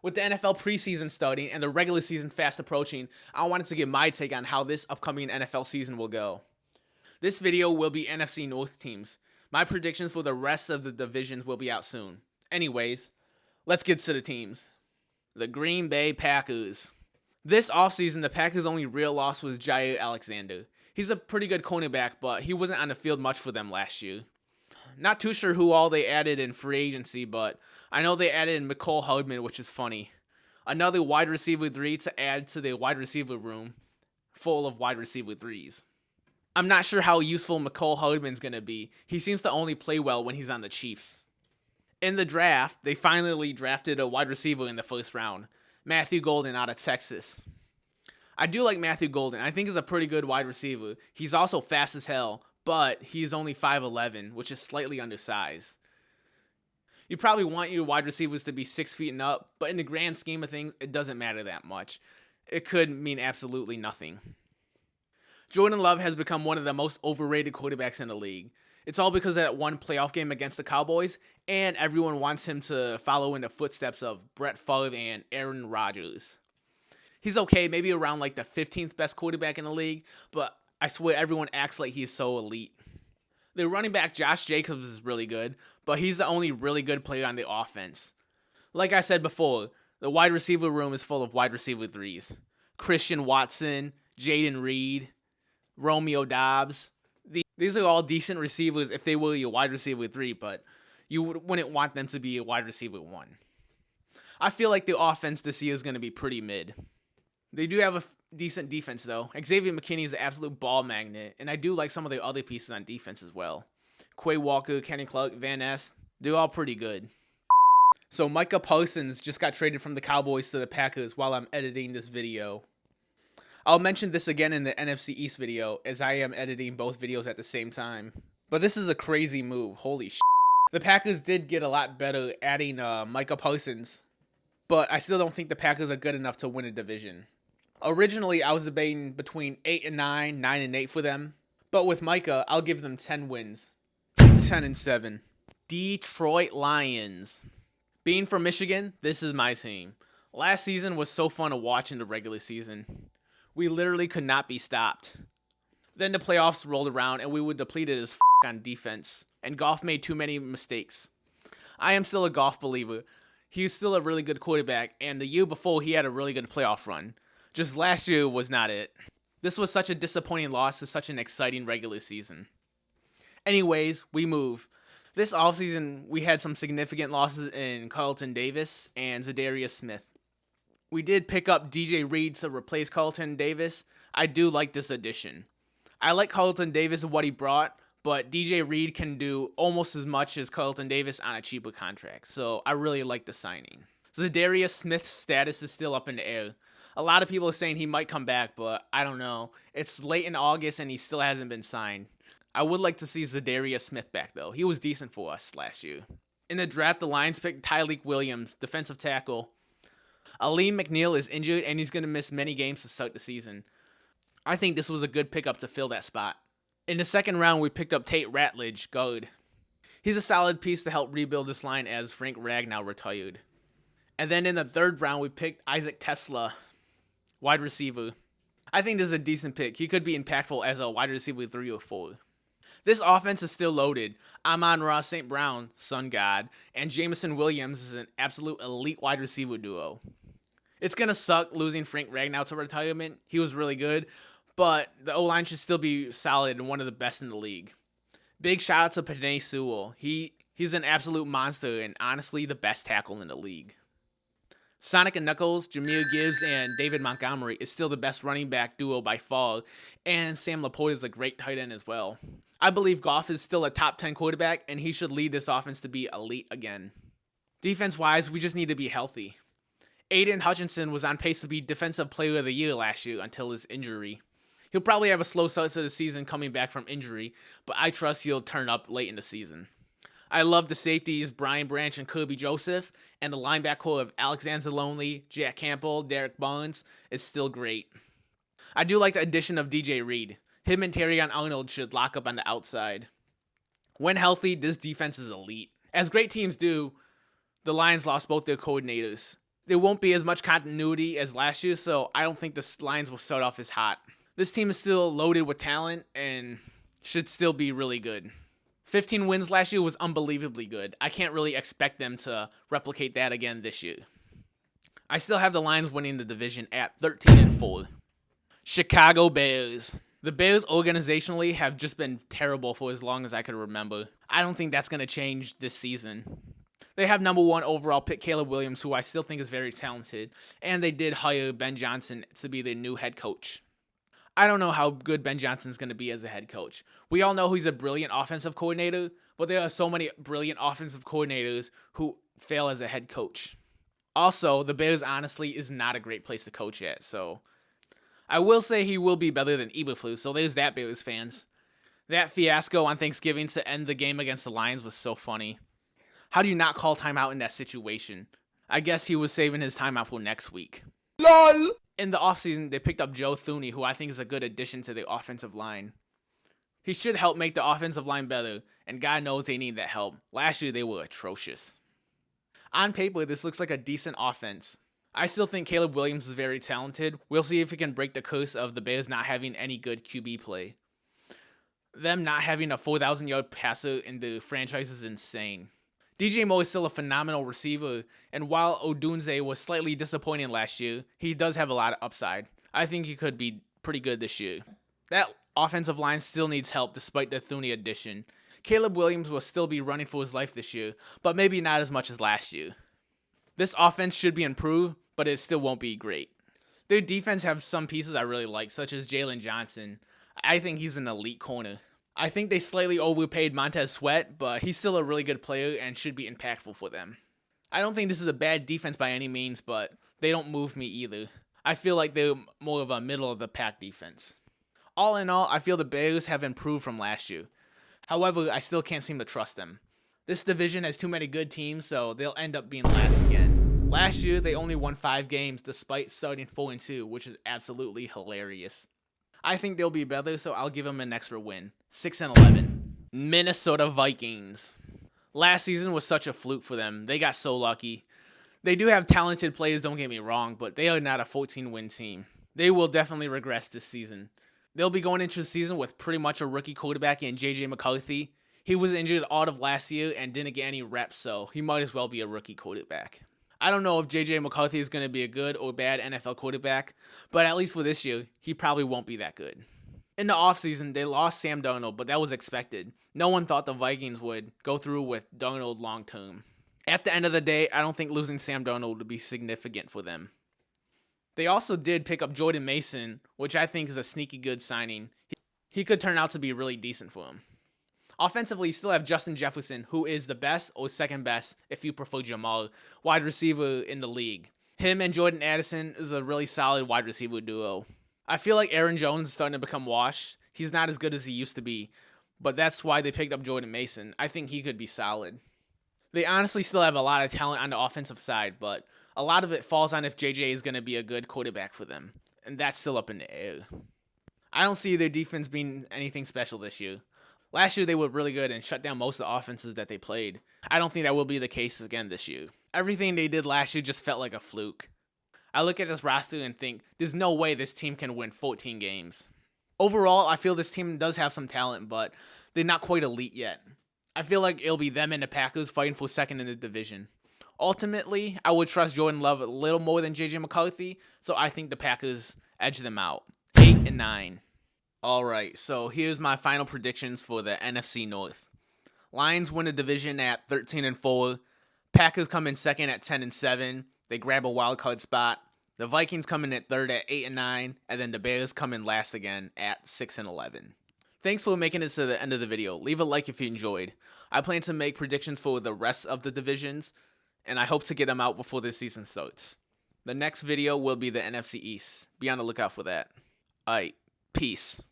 With the NFL preseason starting and the regular season fast approaching, I wanted to give my take on how this upcoming NFL season will go. This video will be NFC North teams. My predictions for the rest of the divisions will be out soon. Anyways, let's get to the teams. The Green Bay Packers. This offseason, the Packers' only real loss was Jair Alexander. He's a pretty good cornerback, but he wasn't on the field much for them last year. Not too sure who all they added in free agency, but I know they added in Mecole Hardman, which is funny. Another wide receiver 3 to add to the wide receiver room, full of wide receiver 3s. I'm not sure how useful Mecole Hardman's going to be. He seems to only play well when he's on the Chiefs. In the draft, they finally drafted a wide receiver in the first round, Matthew Golden out of Texas. I do like Matthew Golden. I think he's a pretty good wide receiver. He's also fast as hell, but he's only 5'11", which is slightly undersized. You probably want your wide receivers to be 6 feet and up, but in the grand scheme of things, it doesn't matter that much. It could mean absolutely nothing. Jordan Love has become one of the most overrated quarterbacks in the league. It's all because of that one playoff game against the Cowboys, and everyone wants him to follow in the footsteps of Brett Favre and Aaron Rodgers. He's okay, maybe around like the 15th best quarterback in the league, but I swear everyone acts like he's so elite. The running back Josh Jacobs is really good, but he's the only really good player on the offense. Like I said before, the wide receiver room is full of wide receiver 3s. Christian Watson, Jaden Reed, Romeo Doubs. These are all decent receivers if they were your wide receiver 3, but you wouldn't want them to be a wide receiver 1. I feel like the offense this year is going to be pretty mid. They do have a decent defense, though. Xavier McKinney is an absolute ball magnet, and I do like some of the other pieces on defense as well. Quay Walker, Kenny Clark, Van Ness, they're all pretty good. So Micah Parsons just got traded from the Cowboys to the Packers while I'm editing this video. I'll mention this again in the NFC East video, as I am editing both videos at the same time. But this is a crazy move. Holy shit. The Packers did get a lot better adding Micah Parsons, but I still don't think the Packers are good enough to win a division. Originally, I was debating between 8 and 9, 9 and 8 for them, but with Micah, I'll give them 10 wins. 10 and 7. Detroit Lions. Being from Michigan, this is my team. Last season was so fun to watch in the regular season. We literally could not be stopped. Then the playoffs rolled around and we were depleted as on defense, and Goff made too many mistakes. I am still a Goff believer. He's still a really good quarterback, and the year before he had a really good playoff run. Just last year was not it. This was such a disappointing loss to such an exciting regular season. Anyways, we move. This offseason, we had some significant losses in Carlton Davis and Zadarius Smith. We did pick up DJ Reed to replace Carlton Davis. I do like this addition. I like Carlton Davis and what he brought, but DJ Reed can do almost as much as Carlton Davis on a cheaper contract, so I really like the signing. Zadarius Smith's status is still up in the air. A lot of people are saying he might come back, but I don't know. It's late in August and he still hasn't been signed. I would like to see Zadarius Smith back, though. He was decent for us last year. In the draft, the Lions picked Tyreek Williams, defensive tackle. Aleem McNeil is injured, and he's going to miss many games to start the season. I think this was a good pickup to fill that spot. In the second round, we picked up Tate Ratledge, guard. He's a solid piece to help rebuild this line as Frank Ragnow retired. And then in the third round, we picked Isaac Tesla, wide receiver. I think this is a decent pick. He could be impactful as a wide receiver 3 or 4. This offense is still loaded. Amon-Ra St. Brown, Sun God, and Jameson Williams is an absolute elite wide receiver duo. It's going to suck losing Frank Ragnow to retirement. He was really good, but the O-line should still be solid and one of the best in the league. Big shout out to Penei Sewell. He's an absolute monster and honestly the best tackle in the league. Sonic and Knuckles, Jahmyr Gibbs, and David Montgomery is still the best running back duo by far, and Sam Laporte is a great tight end as well. I believe Goff is still a top 10 quarterback, and he should lead this offense to be elite again. Defense-wise, we just need to be healthy. Aiden Hutchinson was on pace to be Defensive Player of the Year last year until his injury. He'll probably have a slow start to the season coming back from injury, but I trust he'll turn up late in the season. I love the safeties Brian Branch and Kirby Joseph, and the linebacker core of Alexander Lonely, Jack Campbell, Derek Barnes is still great. I do like the addition of DJ Reed. Him and Terrion Arnold should lock up on the outside. When healthy, this defense is elite. As great teams do, the Lions lost both their coordinators. There won't be as much continuity as last year, so I don't think the Lions will start off as hot. This team is still loaded with talent and should still be really good. 15 wins last year was unbelievably good. I can't really expect them to replicate that again this year. I still have the Lions winning the division at 13-4. Chicago Bears. The Bears organizationally have just been terrible for as long as I could remember. I don't think that's going to change this season. They have number 1 overall pick Caleb Williams, who I still think is very talented, and they did hire Ben Johnson to be their new head coach. I don't know how good Ben Johnson's going to be as a head coach. We all know he's a brilliant offensive coordinator, but there are so many brilliant offensive coordinators who fail as a head coach. Also, the Bears honestly is not a great place to coach at, so I will say he will be better than Eberflus, so there's that, Bears fans. That fiasco on Thanksgiving to end the game against the Lions was so funny. How do you not call timeout in that situation? I guess he was saving his timeout for next week. LOL! In the offseason, they picked up Joe Thuney, who I think is a good addition to the offensive line. He should help make the offensive line better, and God knows they need that help. Last year, they were atrocious. On paper, this looks like a decent offense. I still think Caleb Williams is very talented. We'll see if he can break the curse of the Bears not having any good QB play. Them not having a 4,000-yard passer in the franchise is insane. DJ Moore is still a phenomenal receiver, and while Odunze was slightly disappointing last year, he does have a lot of upside. I think he could be pretty good this year. That offensive line still needs help despite the Thuney addition. Caleb Williams will still be running for his life this year, but maybe not as much as last year. This offense should be improved, but it still won't be great. Their defense have some pieces I really like, such as Jalen Johnson. I think he's an elite corner. I think they slightly overpaid Montez Sweat, but he's still a really good player and should be impactful for them. I don't think this is a bad defense by any means, but they don't move me either. I feel like they're more of a middle-of-the-pack defense. All in all, I feel the Bears have improved from last year. However, I still can't seem to trust them. This division has too many good teams, so they'll end up being last again. Last year, they only won 5 games despite starting 4-2, which is absolutely hilarious. I think they'll be better, so I'll give them an extra win. 6-11. Minnesota Vikings. Last season was such a fluke for them. They got so lucky. They do have talented players, don't get me wrong, but they are not a 14-win team. They will definitely regress this season. They'll be going into the season with pretty much a rookie quarterback in J.J. McCarthy. He was injured all of last year and didn't get any reps, so he might as well be a rookie quarterback. I don't know if J.J. McCarthy is going to be a good or bad NFL quarterback, but at least for this year, he probably won't be that good. In the offseason, they lost Sam Darnold, but that was expected. No one thought the Vikings would go through with Darnold long term. At the end of the day, I don't think losing Sam Darnold would be significant for them. They also did pick up Jordan Mason, which I think is a sneaky good signing. He could turn out to be really decent for him. Offensively, you still have Justin Jefferson, who is the best or second best, if you prefer Jamal, wide receiver in the league. Him and Jordan Addison is a really solid wide receiver duo. I feel like Aaron Jones is starting to become washed. He's not as good as he used to be, but that's why they picked up Jordan Mason. I think he could be solid. They honestly still have a lot of talent on the offensive side, but a lot of it falls on if JJ is going to be a good quarterback for them, and that's still up in the air. I don't see their defense being anything special this year. Last year, they were really good and shut down most of the offenses that they played. I don't think that will be the case again this year. Everything they did last year just felt like a fluke. I look at this roster and think, there's no way this team can win 14 games. Overall, I feel this team does have some talent, but they're not quite elite yet. I feel like it'll be them and the Packers fighting for second in the division. Ultimately, I would trust Jordan Love a little more than J.J. McCarthy, so I think the Packers edge them out. 8-9. Alright, so here's my final predictions for the NFC North. Lions win the division at 13-4. Packers come in second at 10-7. They grab a wild card spot. The Vikings come in at third at 8-9. And then the Bears come in last again at 6-11. Thanks for making it to the end of the video. Leave a like if you enjoyed. I plan to make predictions for the rest of the divisions, and I hope to get them out before the season starts. The next video will be the NFC East. Be on the lookout for that. Alright, peace.